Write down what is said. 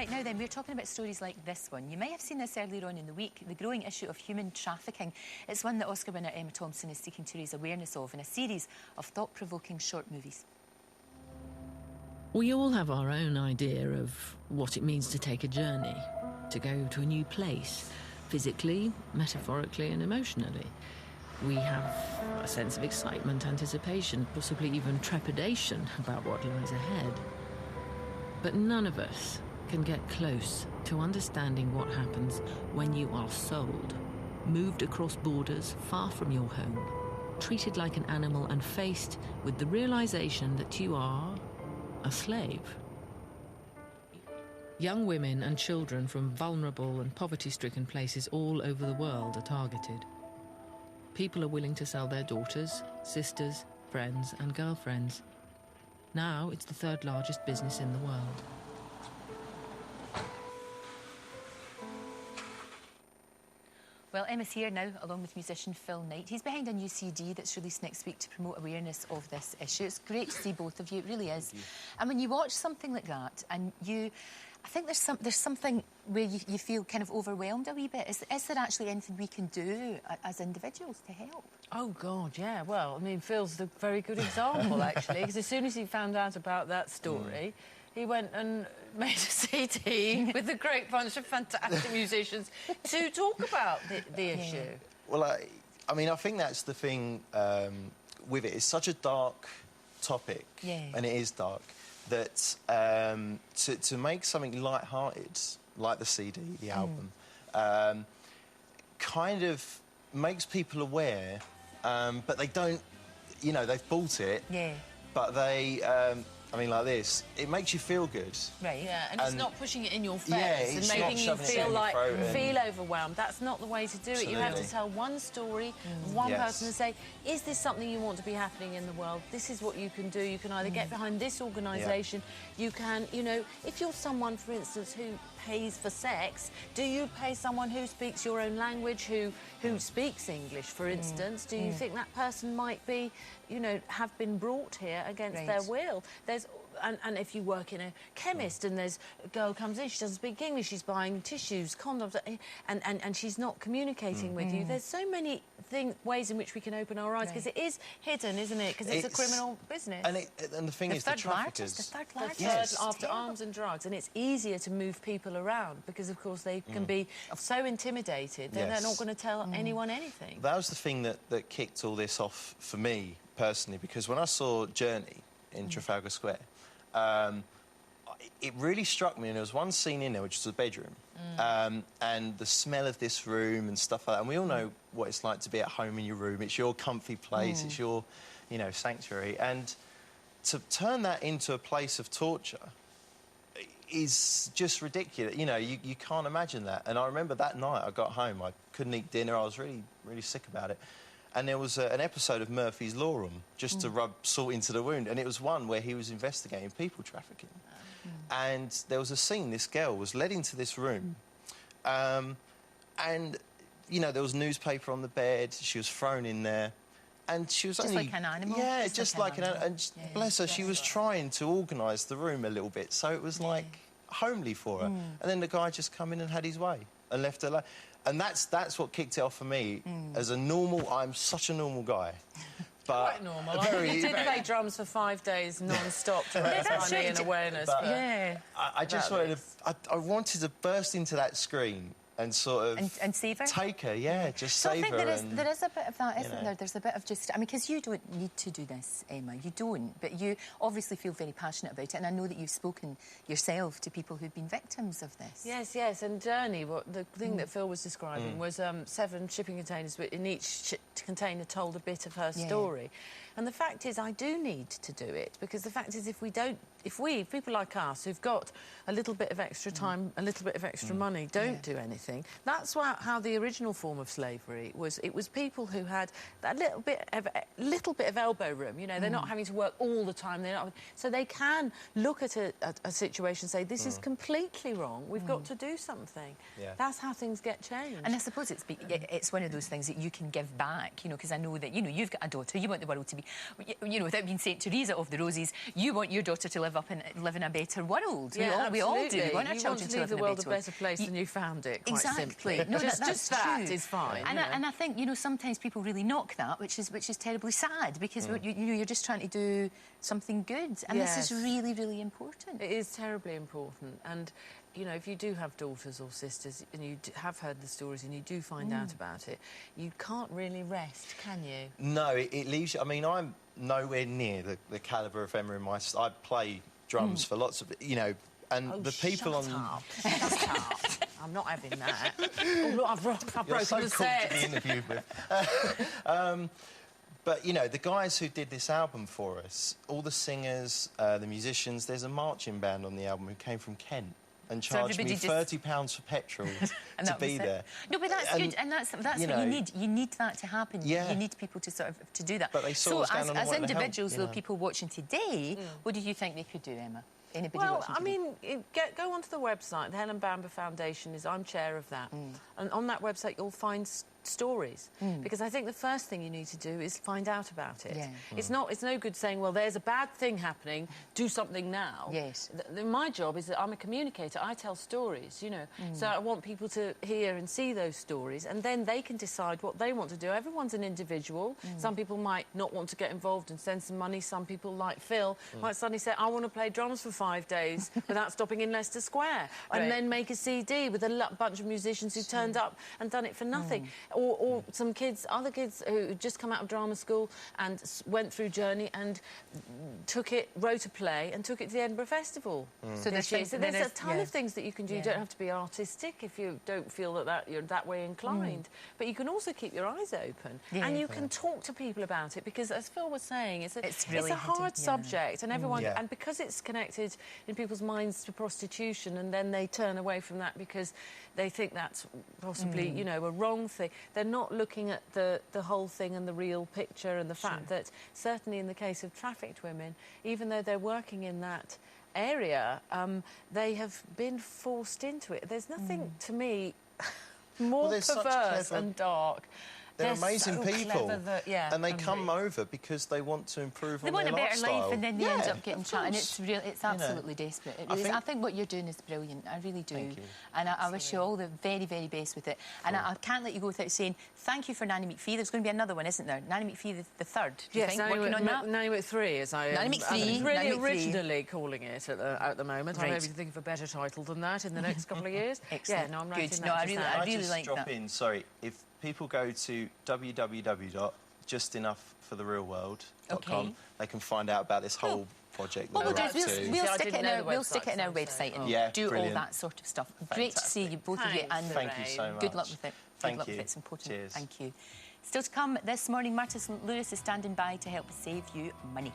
Right, now then, we're talking about stories like this one. You may have seen this earlier on in the week, the growing issue of human trafficking. It's one that Oscar winner Emma Thompson is seeking to raise awareness of in a series of thought-provoking short movies. We all have our own idea of what it means to take a journey, to go to a new place, physically, metaphorically and emotionally. We have a sense of excitement, anticipation, possibly even trepidation about what lies ahead. But none of us can get close to understanding what happens when you are sold, moved across borders far from your home, treated like an animal and faced with the realization that you are a slave. Young women and children from vulnerable and poverty-stricken places all over the world are targeted. People are willing to sell their daughters, sisters, friends and girlfriends. Now it's the third largest business in the world. Well, Emma's here now, along with musician Phil Knight. He's behind a new CD that's released next week to promote awareness of this issue. It's great to see both of you, it really is. And when you watch something like that, and I think there's something where you feel kind of overwhelmed a wee bit. Is there actually anything we can do as individuals to help? Oh, God, yeah. Well, I mean, Phil's a very good example, actually, because as soon as he found out about that story, he went and made a CD with a great bunch of fantastic musicians to talk about the issue. Well, I mean, I think that's the thing with it. It's such a dark topic, and it is dark, that to make something light-hearted, like the CD, the album, kind of makes people aware, but they don't, you know, they've bought it, but they... I mean, like this, it makes you feel good. Right, yeah, and it's not pushing it in your face and making you feel overwhelmed. That's not the way to do it. You have to tell one story, one person, and say, is this something you want to be happening in the world? This is what you can do. You can either get behind this organisation, you can, you know, if you're someone, for instance, who pays for sex, do you pay someone who speaks your own language, who speaks English, for instance? Do you think that person might be, you know, have been brought here against their will? And if you work in a chemist and there's a girl comes in, she doesn't speak English, she's buying tissues, condoms, and she's not communicating with you. There's so many ways in which we can open our eyes, because it is hidden, isn't it? Because it's a criminal business. And the thing is, the traffickers... The third largest after arms and drugs. And it's easier to move people around because, of course, they can be so intimidated that they're not going to tell anyone anything. That was the thing that kicked all this off for me, personally, because when I saw Journey in Trafalgar Square, it really struck me, and there was one scene in there which was a bedroom, and the smell of this room and stuff like that, and we all know what it's like to be at home in your room. It's your comfy place, it's your, you know, sanctuary, and to turn that into a place of torture is just ridiculous. You know, you can't imagine that. And I remember that night I got home, I couldn't eat dinner, I was really, really sick about it. And there was an episode of Murphy's Law Room, just to rub salt into the wound, and it was one where he was investigating people trafficking. And there was a scene, this girl was led into this room, and, you know, there was newspaper on the bed, she was thrown in there, and she was only... Just like an animal? Yeah, just like an animal. And bless her, she was trying to organise the room a little bit, so it was, like, homely for her. And then the guy just come in and had his way and left her alone. And that's what kicked it off for me. As a normal... I'm such a normal guy. But quite normal. You did play drums for 5 days non-stop to raise money and awareness. But, I just wanted to... I wanted to burst into that screen and sort of... And save her? Take her, just so save her. I think there is a bit of that, isn't there? There's a bit of just... I mean, because you don't need to do this, Emma. You don't. But you obviously feel very passionate about it, and I know that you've spoken yourself to people who've been victims of this. Yes, yes, and Journey, the thing that Phil was describing was 7 shipping containers, but in each container told a bit of her story. And the fact is, I do need to do it, because the fact is, if people like us, who've got a little bit of extra time, a little bit of extra money, don't do anything, that's how the original form of slavery was. It was people who had that little bit of elbow room, you know, they're not having to work all the time, so they can look at a situation and say, this is completely wrong, we've got to do something. That's how things get changed. And I suppose it's one of those things that you can give back, you know, because I know that, you know, you've got a daughter, you want the world to be, you know, without being St. Teresa of the Roses, you want your daughter to live live in a better world. Yeah, we all do. We want our you children to leave the world a better place than you found it, quite exactly. simply. No, just that is fine. And I think, you know, sometimes people really knock that, which is terribly sad, because you're just trying to do something good, and this is really, really important. It is terribly important, and you know, if you do have daughters or sisters and you have heard the stories and you do find out about it, you can't really rest, can you? No, it leaves you... I mean, I'm nowhere near the calibre of Emma in my... I play drums for lots of... You know, and the people shut up. I'm not having that. Oh, look, I've broken the set. You're so cool to be interviewed with. But, you know, the guys who did this album for us, all the singers, the musicians, there's a marching band on the album who came from Kent and charged me £30 for petrol to be there. No, but that's good, and that's what you need. You need that to happen. Yeah. You need people to sort of to do that. But they saw us down and as wanted to individuals, help, though, people watching today, what do you think they could do, Emma? Anybody well, watching I today? mean, go onto the website. The Helen Bamber Foundation I'm chair of that, and on that website you'll find stories, because I think the first thing you need to do is find out about it. Yeah. It's no good saying, well, there's a bad thing happening, do something now. Yes. My job is that I'm a communicator. I tell stories, you know, so I want people to hear and see those stories, and then they can decide what they want to do. Everyone's an individual. Some people might not want to get involved and send some money. Some people, like Phil, might suddenly say, I want to play drums for 5 days without stopping in Leicester Square, and then make a CD with a bunch of musicians who turned up and done it for nothing. Or some kids, other kids who just come out of drama school and went through Journey and wrote a play and took it to the Edinburgh Festival. So there's a ton of things that you can do. You don't have to be artistic if you don't feel that you're that way inclined. But you can also keep your eyes open, and you can talk to people about it, because, as Phil was saying, it's a hard subject, and everyone, and because it's connected in people's minds to prostitution, and then they turn away from that because they think that's possibly, you know, a wrong thing. They're not looking at the whole thing and the real picture, and the fact that, certainly in the case of trafficked women, even though they're working in that area, they have been forced into it. There's nothing, to me, more perverse and dark. They're amazing people, and they come over because they want to improve on their lifestyle. They want a better life, and then they end up getting trapped, and it's absolutely desperate. It really is. I think what you're doing is brilliant. I really do. Thank you. And I wish you all the very, very best with it. And I can't let you go without saying thank you for Nanny McPhee. There's going to be another one, isn't there? Nanny McPhee the third. Do you think, working on that? Nanny McPhee, as I am really originally calling it at the moment. I'm maybe thinking of a better title than that in the next couple of years. Excellent. Yeah, no, I'm writing good. that. No, I really like that. Drop in, sorry, if people go to www.justenougghfortherealworld.com, they can find out about this whole project. What we'll do is we'll stick it in our website and do all that sort of stuff. Fantastic. Great to see you, both of you, and thank you so much. Good luck with it. Thank good luck you. with it. It's important. Cheers. Thank you. Still to come this morning, Martin St. Lewis is standing by to help save you money.